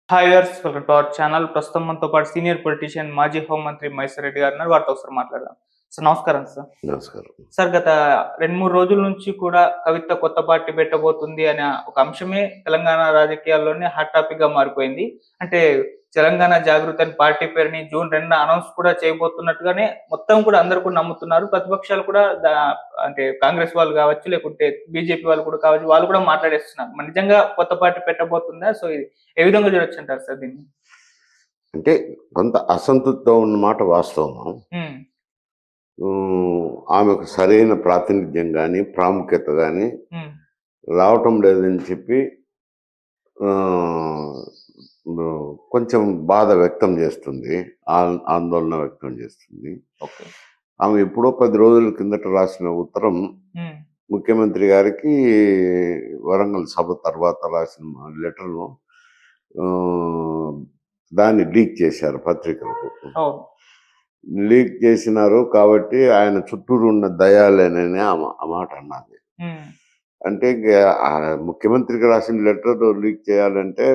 Hi viewers, welcome to our channel. ప్రస్తుతం మనతో పాటు సీనియర్ పొలిటీషియన్ మాజీ హోంమంత్రి మైసర్ రెడ్డి గారు ఉన్నారు. వారితో ఒకసారి మాట్లాడదాం. సార్ నమస్కారం సార్. నమస్కారం. సార్ గత 2, 3 రోజుల నుంచి కూడా కవిత కొత్త పార్టీ పెట్టబోతుంది అనే ఒక అంశమే తెలంగాణ రాజకీయాల్లోనే హాట్ టాపిక్‌గా మారిపోయింది. అంటే తెలంగాణ జాగృతి అని పార్టీ పేరుని జూన్ 2న అనౌన్స్ కూడా చేయబోతున్నట్టుగానే మొత్తం కూడా అందరూ కూడా నమ్ముతున్నారు. ప్రతిపక్షాలు కూడా అంటే కాంగ్రెస్ వాళ్ళు కావచ్చు, లేకుంటే బీజేపీ వాళ్ళు కూడా కావచ్చు, వాళ్ళు కూడా మాట్లాడేస్తున్నారు. మరి నిజంగా కొత్త పార్టీ పెట్టబోతుందా? సో ఇది ఏ విధంగా చూడొచ్చంటారు సార్ దీన్ని? అంటే కొంత అసంతృప్తితో ఉన్న మాట వాస్తవం. హ్మ్. ఆమెకు సరైన ప్రాతినిధ్యం గాని, ప్రాముఖ్యత గాని హ్మ్. రావటం లేదని చెప్పి ఆహ్, కొంచెం బాధ వ్యక్తం చేస్తుంది. ఆందోళన వ్యక్తం చేస్తుంది. ఓకే. ఆమె ఎప్పుడో 10 రోజుల కిందట రాసిన ఉత్తరం హ్మ్. ముఖ్యమంత్రి గారికి వరంగల్ సభ తర్వాత రాసిన లెటర్‌ను దాన్ని లీక్ చేశారు పత్రికలకు. అవును. లీక్ చేసినారు కాబట్టి ఆయన చుట్టూరు ఉన్న దయాలేనని ఆ మాట అన్నది. హ్మ్. అంటే ముఖ్యమంత్రికి రాసిన లెటర్ లీక్ చేయాలంటే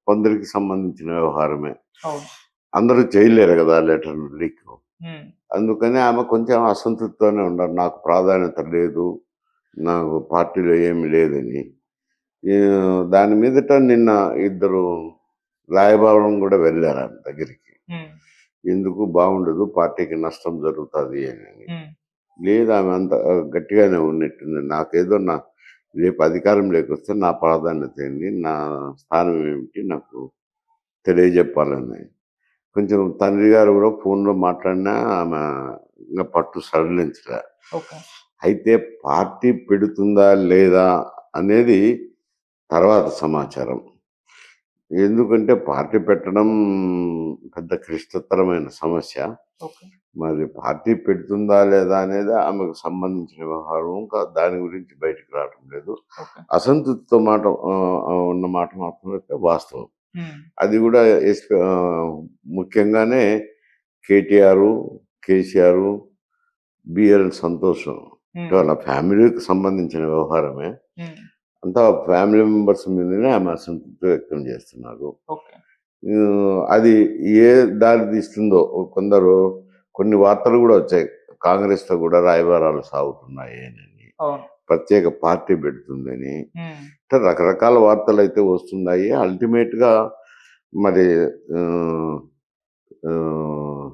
కొందరికి సంబంధించిన వ్యవహారమే. అవును. అందరూ చేయలేరు కదా లెటర్ లీక్. హ్మ్. అందుకని ఆమె కొంచెం అసంతృప్తితోనే ఉన్నారు. నాకు ప్రాధాన్యత లేదు, నాకు పార్టీలో ఏమి లేదని. దాని మీదట నిన్న ఇద్దరు రాయబారం కూడా వెళ్ళారు ఆమె దగ్గరికి. హ్మ్. ఎందుకు బాగుండదు, పార్టీకి నష్టం జరుగుతుంది అని. హ్మ్. లేదు, ఆమె అంత గట్టిగానే ఉన్నట్టుంది. నాకేదో రేపు అధికారంలోకి వస్తే నా ప్రాధాన్యత ఏంది, నా స్థానం ఏమిటి నాకు తెలియజెప్పాలని. కొంచెం తండ్రి గారు కూడా ఫోన్లో మాట్లాడినా ఆమె ఇంకా పట్టు సడలించలే. ఓకే. అయితే పార్టీ పెడుతుందా లేదా అనేది తర్వాత సమాచారం. ఎందుకంటే పార్టీ పెట్టడం పెద్ద క్లిష్టతరమైన సమస్య. ఓకే. మరి పార్టీ పెడుతుందా లేదా అనేది ఆమెకు సంబంధించిన వ్యవహారం. దాని గురించి బయటికి రావటం లేదు. ఓకే. అసంతృప్తితో ఉన్న మాట మాత్రమైతే వాస్తవం. హ్మ్. అది కూడా ముఖ్యంగానే కేటీఆర్, కేసీఆర్, బిఎల్ సంతోషం హ్మ్. వాళ్ళ ఫ్యామిలీకి సంబంధించిన వ్యవహారమే. హ్మ్. అంతా ఫ్యామిలీ మెంబర్స్ మీదనే ఆమె అసంతృప్తి వ్యక్తం చేస్తున్నారు. ఓకే. అది ఏ దారి తీస్తుందో కొన్ని వార్తలు కూడా వచ్చాయి. కాంగ్రెస్‌తో కూడా రాయబారాలు సాగుతున్నాయి అని. అవును. ప్రత్యేక పార్టీ పెడుతుందని. హ్మ్. ఇట్లా రకరకాల వార్తలైతే వస్తున్నాయి. అల్టిమేట్‌గా మరి ఆహ్, ఆహ్,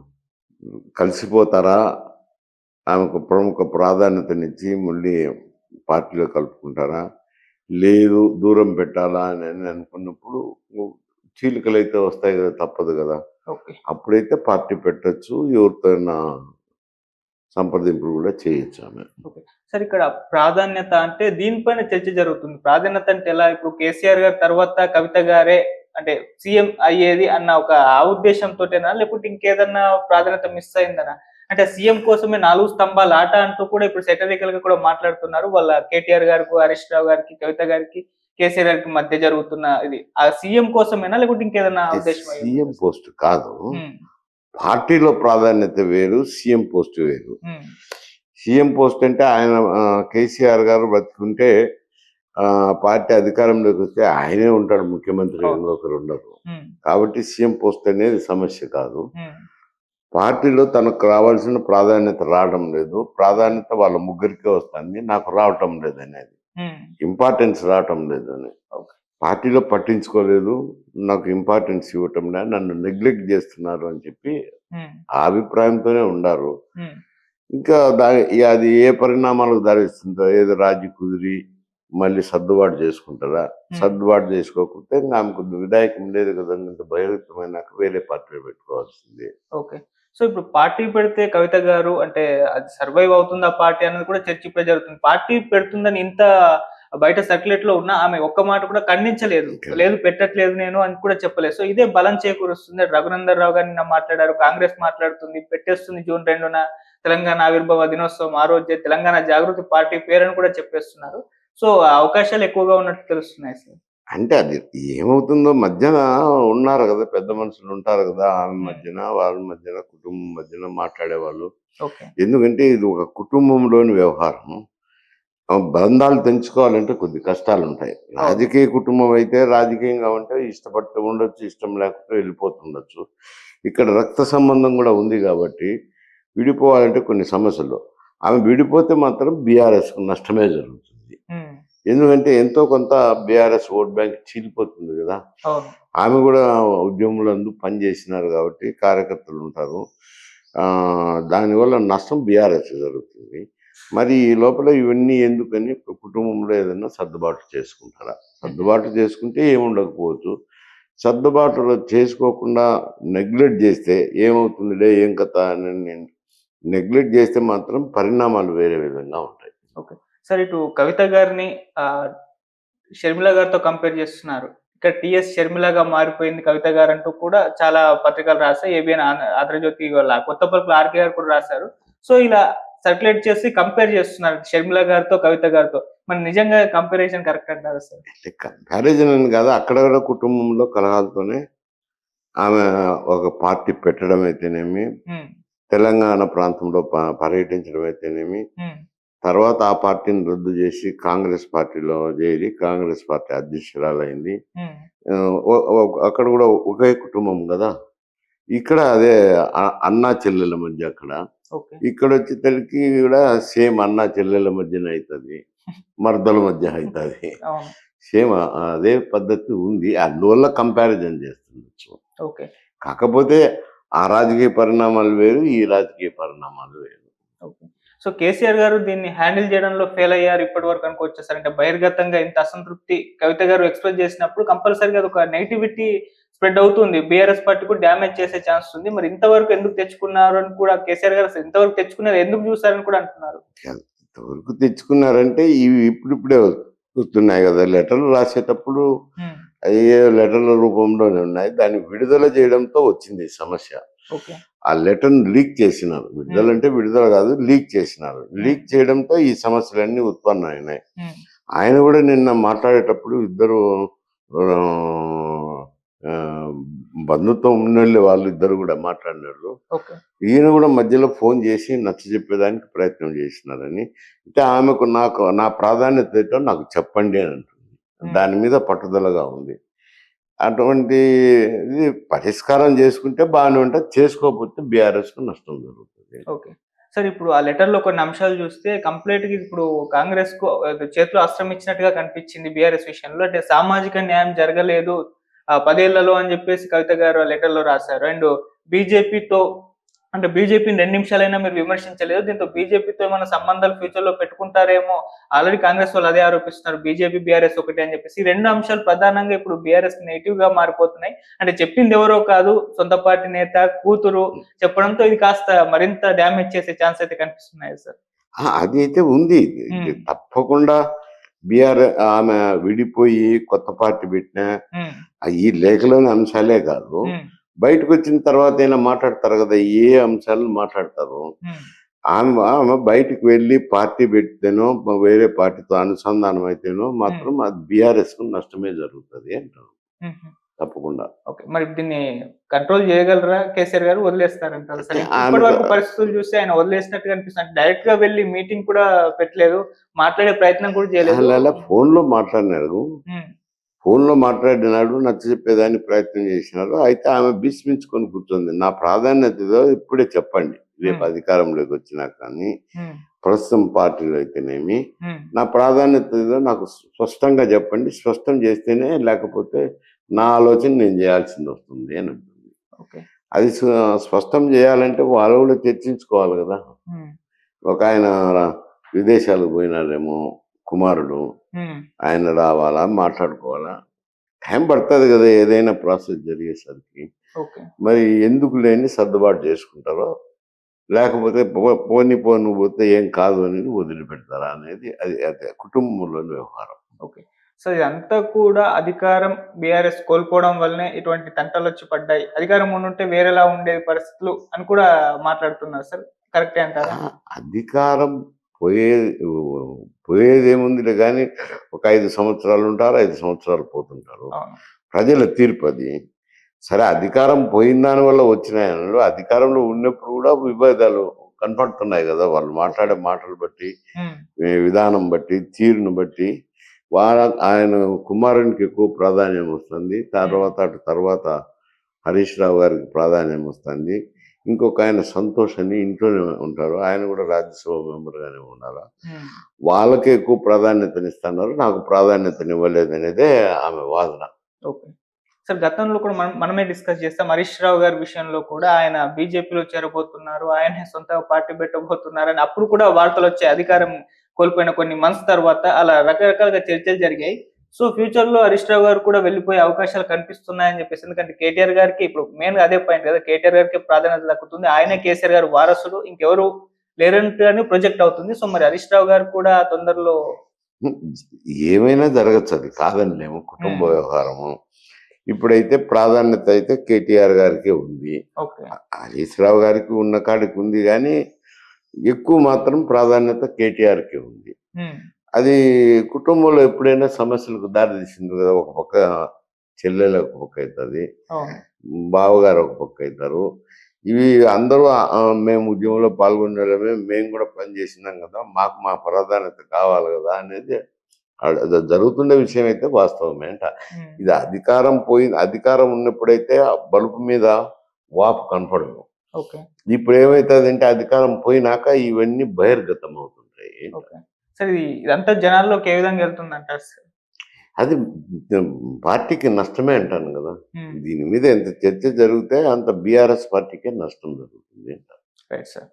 కలిసిపోతారా? ఆమెకు ప్రముఖ ప్రాధాన్యతనిచ్చి మళ్ళీ పార్టీలో కలుపుకుంటారా? లేదు, దూరం పెట్టాలా అని అనుకున్నప్పుడు చీలికలైతే వస్తాయి కదా! తప్పదు కదా! ఓకే. అప్పుడైతే పార్టీ పెట్టొచ్చు. ఎవరితోనా సంప్రదింపులు కూడా చేయొచ్చు ఆమె. ఓకే. సార్ ఇక్కడ ప్రాధాన్యత అంటే దీనిపైన చర్చ జరుగుతుంది. ప్రాధాన్యత అంటే ఎలా? ఇప్పుడు కేసీఆర్ గారి తర్వాత కవిత గారే అంటే సీఎం అయ్యేది అన్న ఒక ఆ ఉద్దేశంతోటేనా? లేకపోతే ఇంకేదన్నా ప్రాధాన్యత మిస్ అయిందనా? అంటే సీఎం కోసమే 4 స్తంభాల ఆట అంటూ కూడా ఇప్పుడు సెటరికల్‌గా కూడా మాట్లాడుతున్నారు. వాళ్ళ కేటీఆర్ గారికి, హరీష్ రావు గారికి, కవిత గారికి, కేసీఆర్ గారికి మధ్య జరుగుతున్న ఇది. ఆ సీఎం కోసమేనా? లేకపోతే ఇంకేదన్నా అంటే ఉద్దేశం సీఎం అయ్యుండొచ్చా సార్? పోస్ట్ కాదు. హ్మ్. పార్టీలో ప్రాధాన్యత వేరు, సీఎం పోస్ట్ వేరు. హ్మ్. సీఎం పోస్ట్ అంటే ఆయన కేసీఆర్ గారు బతికుంటే పార్టీ అధికారంలోకి వస్తే ఆయనే ఉంటాడు ముఖ్యమంత్రి, అవును. ఇంకొకరు ఉండరు. హ్మ్. కాబట్టి సీఎం పోస్ట్ అనేది సమస్య కాదు. హ్మ్. పార్టీలో తనకు రావాల్సిన ప్రాధాన్యత రావడం లేదు. ప్రాధాన్యత వాళ్ళ ముగ్గురికే వస్తుంది. నాకు రావటం లేదనేది. హ్మ్. ఇంపార్టెన్స్ రావటం లేదని. ఓకే. పార్టీలో పట్టించుకోలేదు, నాకు ఇంపార్టెన్స్ ఇవ్వటం లేదు, నన్ను నెగ్లెక్ట్ చేస్తున్నారు అని చెప్పి హ్మ్. ఆ అభిప్రాయంతోనే ఉండారు. హ్మ్. ఇంకా అది ఏ పరిణామాలకు దారిస్తుందో, ఏదో రాజీ కుదిరి మళ్ళీ సర్దుబాటు చేసుకుంటారా? హ్మ్. సర్దుబాటు చేసుకోకపోతే ఇంక ఆమెకు విధాయకం లేదు కదా! ఇంత బహిర్గతమైనాక వేరే పార్టీలో పెట్టుకోవాల్సిందే. ఓకే. సో, ఇప్పుడు పార్టీ పెడితే కవిత గారు అంటే అది సర్వైవ్ అవుతుందా పార్టీ అన్నది కూడా చర్చ ఇప్పుడే జరుగుతుంది. పార్టీ పెడుతుందని ఇంత బయట సర్క్యులేట్‌లో ఉన్నా ఆమె ఒక్క మాట కూడా ఖండించలేదు. ఇంకా లేదు పెట్టట్లేదు నేను అని కూడా చెప్పలేదు. సో, ఇదే బలం చేకూరుస్తుంది. రఘునందన్ రావు గారు నిన్న మాట్లాడారు. కాంగ్రెస్ మాట్లాడుతుంది. పెట్టేస్తుంది జూన్ 2న తెలంగాణ ఆవిర్భావ దినోత్సవం. ఆ రోజే తెలంగాణ జాగృతి పార్టీ పేరని కూడా చెప్పేస్తున్నారు. సో, ఆ అవకాశాలు ఎక్కువగా ఉన్నట్టు తెలుస్తున్నాయి సార్. అంటే అది ఏమవుతుందో మధ్యన ఉన్నారు గదా! పెద్ద మనుషులు ఉంటారు గదా! ఆమె హ్మ్. మధ్యన, వాళ్ళ మధ్యన, కుటుంబం మధ్యన మాట్లాడేవాళ్ళు. ఓకే. ఎందుకంటే ఇది ఒక కుటుంబంలోని వ్యవహారం. బంధాలు తెంచుకోవాలంటే కొద్ది కష్టాలు ఉంటాయి. రాజకీయ కుటుంబం అయితే రాజకీయంగా ఉంటే ఇష్టపడితే ఉండొచ్చు, ఇష్టం లేకపోతే వెళ్ళిపోతుండొచ్చు. ఇక్కడ రక్త సంబంధం కూడా ఉంది కాబట్టి విడిపోవాలంటే కొన్ని సమస్యలు. ఆమె విడిపోతే మాత్రం బీఆర్ఎస్‌కు నష్టమే జరుగుతుంది. హ్మ్. ఎందుకంటే ఎంతో కొంత బీఆర్ఎస్ ఓట్ బ్యాంక్ చీలిపోతుంది గదా! అవును. ఆమె గూడా ఉద్యమంలందు పనిచేసినారు గాబట్టి కార్యకర్తలుంటారు. దానివల్ల నష్టం బీఆర్ఎస్‌కి జరుగుతుంది. మరి ఈ లోపల ఇవన్నీ ఎందుకని కుటుంబంలో ఏదైనా సర్దుబాటు చేసుకుంటారా? సర్దుబాటు చేసుకుంటే ఏముండకపోవచ్చు. సర్దుబాటులో చేసుకోకుండా నెగ్లెక్ట్ జేస్తే ఏమవుతుందిలే ఏం కథ అని నెగ్లెక్ట్ జేస్తే మాత్రం పరిణామాలు వేరే విధంగా ఉంటాయి. ఓకే. సార్ ఇటు కవిత గారిని ఆహ్, షర్మిల గారితో కంపేర్ చేస్తున్నారు. ఇక్కడ టీఎస్ షర్మిలగా మారిపోయింది కవిత గారంటూ కూడా చాలా పత్రికలు రాసాయి. ఏబిఎన్, ఆంధ్రజ్యోతి వాళ్ళ కొత్త పలుకులు ఆర్‌కే గారు కూడా రాసారు. సో, ఇలా సర్క్యులేట్ చేసి కంపేర్ చేస్తున్నారు షర్మిల గారితో, కవిత గారితో. మరి నిజంగా కంపారిజన్ కరెక్ట్ అంటారా సార్? అంటే కంపారిజన్ అని కాదు. అక్కడ కూడా కుటుంబంలో కలహాలతోనే ఆమె ఒక పార్టీ పెట్టడం అయితేనేమి, హ్మ్. తెలంగాణ ప్రాంతంలో పర్యటించడం అయితేనేమి, హ్మ్. తర్వాత ఆ పార్టీని రద్దు చేసి కాంగ్రెస్ పార్టీలో చేరి కాంగ్రెస్ పార్టీ అధ్యక్షురాలైంది. హ్మ్. అక్కడ కూడా ఒకే కుటుంబం కదా! ఇక్కడ అదే అన్నా చెల్లెల మధ్య అక్కడ. ఓకే. ఇక్కడొచ్చేసరికి కూడా సేమ్ అన్నా చెల్లెల మధ్యనే అయితది. మరదల మధ్య అయితది. అవును. సేమ్ అదే పద్ధతి ఉంది. అందువల్ల కంపారిజన్ చేస్తుండొచ్చు. ఓకే. కాకపోతే ఆ రాజకీయ పరిణామాలు వేరు, ఈ రాజకీయ పరిణామాలు వేరు. ఓకే. సో, కేసీఆర్ గారు దీన్ని హ్యాండిల్ చేయడంలో ఫెయిల్ అయ్యారు ఇప్పటి వరకు అనుకోవచ్చా సార్? అంటే బహిర్గతంగా ఇంత అసంతృప్తి కవిత గారు ఎక్స్‌ప్రెస్ చేసినప్పుడు కంపల్సరీగా అదొక నెగటివిటీ స్ప్రెడ్ అవుతుంది. బీఆర్ఎస్ పార్టీ కూడా డ్యామేజ్ చేసే ఛాన్స్ ఉంది. మరి ఇంతవరకు ఎందుకు తెచ్చుకున్నారు అని కూడా కేసీఆర్ గారు అసలు ఇంతవరకు తెచ్చుకునేది ఎందుకు చూసారని కూడా అంటున్నారు. ఎంతవరకు తెచ్చుకున్నారంటే ఇవి ఇప్పుడిప్పుడే వస్తున్నాయి కదా! లెటర్లు రాసేటప్పుడు హ్మ్. అయ్యే లెటర్ల రూపంలోనే ఉన్నాయి. దాన్ని విడుదల చేయడంతో వచ్చింది ఈ సమస్య. ఓకే. ఆ లెటర్‌ని లీక్ చేసినారు. విడుదలంటే విడుదల కాదు, లీక్ చేసినారు. లీక్ చేయడంతో ఈ సమస్యలన్నీ ఉత్పన్నమైనాయి. హ్మ్. ఆయన కూడా నిన్న మాట్లాడేటప్పుడు ఇద్దరు ఆహ్, ఆహ్, బంధుత్వం ఉన్నోళ్ళే వాళ్ళిద్దరు కూడా మాట్లాడినోళ్ళు. ఓకే. ఈయన కూడా మధ్యలో ఫోన్ చేసి నచ్చజెప్పేదానికి ప్రయత్నం చేసినారని. అంటే ఆమెకు నా ప్రాధాన్యత ఏంటో నాకు చెప్పండి అని అంటుంది. దాని మీద పట్టుదలగా ఉంది. అటువంటి ఇది పరిష్కారం చేసుకుంటే బాగానే ఉంటది. చేసుకోకపోతే బీఆర్ఎస్‌కు నష్టం జరుగుతది. ఓకే. సార్ ఇప్పుడు ఆ లెటర్‌లో కొన్ని అంశాలు చూస్తే కంప్లీట్‌గా ఇప్పుడు కాంగ్రెస్‌కు చేతిలో అస్త్రం ఇచ్చినట్టుగా కనిపించింది బీఆర్ఎస్ విషయంలో. అంటే సామాజిక న్యాయం జరగలేదు 10 ఏళ్లలో అని చెప్పేసి కవిత గారు ఆ లెటర్‌లో రాసారు. అండ్ బీజేపీతో అంటే బీజేపీని 2 నిమిషాలైనా మీరు విమర్శించలేదు. దీంతో బీజేపీతో ఏమైనా సంబంధాలు ఫ్యూచర్‌లో పెట్టుకుంటారేమో ఆల్రెడీ కాంగ్రెస్ వాళ్ళు అదే ఆరోపిస్తున్నారు. బీజేపీ, బీఆర్ఎస్ ఒకటే అని చెప్పేసి. ఈ 2 అంశాలు ప్రధానంగా ఇప్పుడు బీఆర్ఎస్‌కి నెగెటివ్‌గా మారిపోతున్నాయి. అంటే చెప్పింది ఎవరో కాదు సొంత పార్టీ నేత కూతురు చెప్పడంతో ఇది కాస్త మరింత డ్యామేజ్ చేసే ఛాన్స్ అయితే కనిపిస్తున్నాయా సార్? అది అయితే ఉంది. హ్మ్. తప్పకుండా ఆమె విడిపోయి కొత్త పార్టీ పెట్టినా హ్మ్. ఈ లేఖలోని అంశాలే కాదు. హ్మ్. బయటకొచ్చిన తర్వాతైనా మాట్లాడతారు కదా! ఏ అంశాలను మాట్లాడతారు. హ్మ్. ఆమె బయటికి వెళ్లి పార్టీ పెడితేనో, వేరే పార్టీతో అనుసంధానం అయితేనో మాత్రం అది బీఆర్ఎస్‌కు నష్టమే జరుగుతది అంటాను. హుహు. తప్పకుండా. ఓకే. మరి దీన్ని కంట్రోల్ చేయగలరా కేసీఆర్ గారు? వదిలేస్తారంటారా? అంటే సరే ఇప్పటి ఆమెకు వరకు పరిస్థితులు చూస్తే ఆయన వదిలేసినట్టుగా అనిపిస్తుంది. అంటే డైరెక్ట్‌గా వెళ్లి మీటింగ్ కూడా పెట్టలేదు. మాట్లాడే ప్రయత్నం కూడా చేయలేదు. అలా ఫోన్‌లో మాట్లాడినారు. హ్మ్. ఫోన్‌లో మాట్లాడినాడు. నచ్చజెప్పేదానికి ప్రయత్నం చేసినారు. అయితే ఆమె భీష్మించుకొని కూర్చుంది. నా ప్రాధాన్యత ఏదో ఇప్పుడే చెప్పండి. రేపు హ్మ్. అధికారంలోకి వచ్చినా కానీ, హ్మ్. ప్రస్తుతం పార్టీలో అయితేనేమి, హ్మ్. నా ప్రాధాన్యత ఏదో నాకు స్పష్టంగా చెప్పండి. స్పష్టం చేస్తేనే లేకపోతే నా ఆలోచన నేను చేయాల్సిందొస్తుంది అని అంటుంది. ఓకే. అది స్పష్టం చేయాలంటే వాళ్ళు కూడా చర్చించుకోవాలి కదా! హ్మ్. ఒకాయన విదేశాలకు పోయినారేమో కుమారుడు. హ్మ్. ఆయన రావాలా, మాట్లాడుకోవాలా. టైం పడతది గదా! ఏదైనా ప్రాసెస్ జరిగేసరికి. ఓకే. మరి ఎందుకు లేని సర్దుబాటు చేసుకుంటారో, లేకపోతే పోనీ నువ్వు పోతే ఏం కాదు అని వదిలిపెడతారా అనేది అది అదే కుటుంబంలోని వ్యవహారం. ఓకే. సో, ఇదంతా కూడా అధికారం బీఆర్ఎస్ కోల్పోవడం వల్లనే ఇటువంటి తంటలొచ్చి పడ్డాయి. అధికారం ఉండుంటే వేరేలా ఉండేది పరిస్థితులు అని కూడా మాట్లాడుతున్నారు సార్. కరెక్టే ఆ! అంటారా? అధికారం పోయేది పోయేదేముందిలే గానీ, ఒక 5 సంవత్సరాలుంటారు, 5 సంవత్సరాలు పోతుంటారు. అవును. ప్రజల తీర్పది. సరే అధికారం పోయిన దాని వల్ల వచ్చినాయనరు. అధికారంలో ఉన్నప్పుడు కూడా విభేదాలు కనపడుతున్నాయి కదా, వాళ్ళు మాట్లాడే మాటలు బట్టి, ఉమ్, విధానం బట్టి, తీరును బట్టి ఆయన కుమారునికి ఎక్కువ ప్రాధాన్యం వస్తుంది. తర్వాత హరీష్ రావు గారికి ప్రాధాన్యం వస్తుంది. ఇంకొక ఆయన సంతోష్ అని ఇంట్లోనే ఉంటారు, ఆయన కూడా రాజ్యసభ మెంబర్గానే ఉండాలి. ఉమ్. వాళ్ళకే ఎక్కువ ప్రాధాన్యతనిస్తున్నారు, నాకు ప్రాధాన్యతనివ్వలేదు అనేదే ఆమె వాదన. ఓకే సార్, గతంలో కూడా మనమే డిస్కస్ చేస్తాం. హరీష్ రావు గారి విషయంలో కూడా ఆయన బీజేపీలో చేరబోతున్నారు, ఆయన సొంతంగా పార్టీ పెట్టబోతున్నారు అని అప్పుడు కూడా వార్తలు వచ్చాయి. అధికారం కోల్పోయిన కొన్ని మంత్స్ తర్వాత అలా రకరకాలుగా చర్చలు జరిగాయి. సో ఫ్యూచర్ లో హరీష్ రావు గారు కూడా వెళ్ళిపోయే అవకాశాలు కనిపిస్తున్నాయని చెప్పేసి, ఎందుకంటే కేటీఆర్ గారికి ఇప్పుడు మెయిన్ గా అదే పాయింట్ కదా, కేటీఆర్ గారికి ప్రాధాన్యత దక్కుతుంది, ఆయనే కేసీఆర్ గారు వారసుడు, ఇంకెవరు లేరంట్ అని ప్రొజెక్ట్ అవుతుంది. సో మరి హరీష్ రావు గారు కూడా తొందరలో ఏమైనా జరగచ్చు, అది కాదనిలేము, కుటుంబ వ్యవహారము. ఇప్పుడైతే ప్రాధాన్యత అయితే కేటీఆర్ గారికి ఉంది, ఓకే హరీష్ రావు గారికి ఉన్న కాడికి ఉంది, కానీ ఎక్కువ మాత్రం ప్రాధాన్యత కేటీఆర్కి ఉంది. ఉమ్, అది కుటుంబంలో ఎప్పుడైనా సమస్యలకు దారి తీసింది కదా, ఒక పక్క చెల్లెలు ఒక పక్క అవుతుంది, అవును బావగారు ఒక పక్క అవుతారు. ఇవి అందరూ మేము ఉద్యమంలో పాల్గొనేమే, మేము కూడా పని చేసినాం కదా, మాకు మా ప్రాధాన్యత కావాలి కదా అనేది అది జరుగుతున్న విషయం అయితే వాస్తవమే అంట. ఉమ్, ఇది అధికారం ఉన్నప్పుడైతే ఆ బలుపు మీద వాపు కనపడదు. ఓకే ఇప్పుడు ఏమవుతుందంటే అధికారం పోయినాక ఇవన్నీ బహిర్గతం అవుతుంటాయి. ఓకే సార్, ఇదంతా జనాల్లోకి ఏ విధంగా వెళ్తుంది అంటారు సార్? అది పార్టీకి నష్టమే అంటాను కదా. ఉమ్, దీని మీద ఎంత చర్చ జరిగితే అంత బీఆర్ఎస్ పార్టీకే నష్టం జరుగుతుంది అంట. Right sir.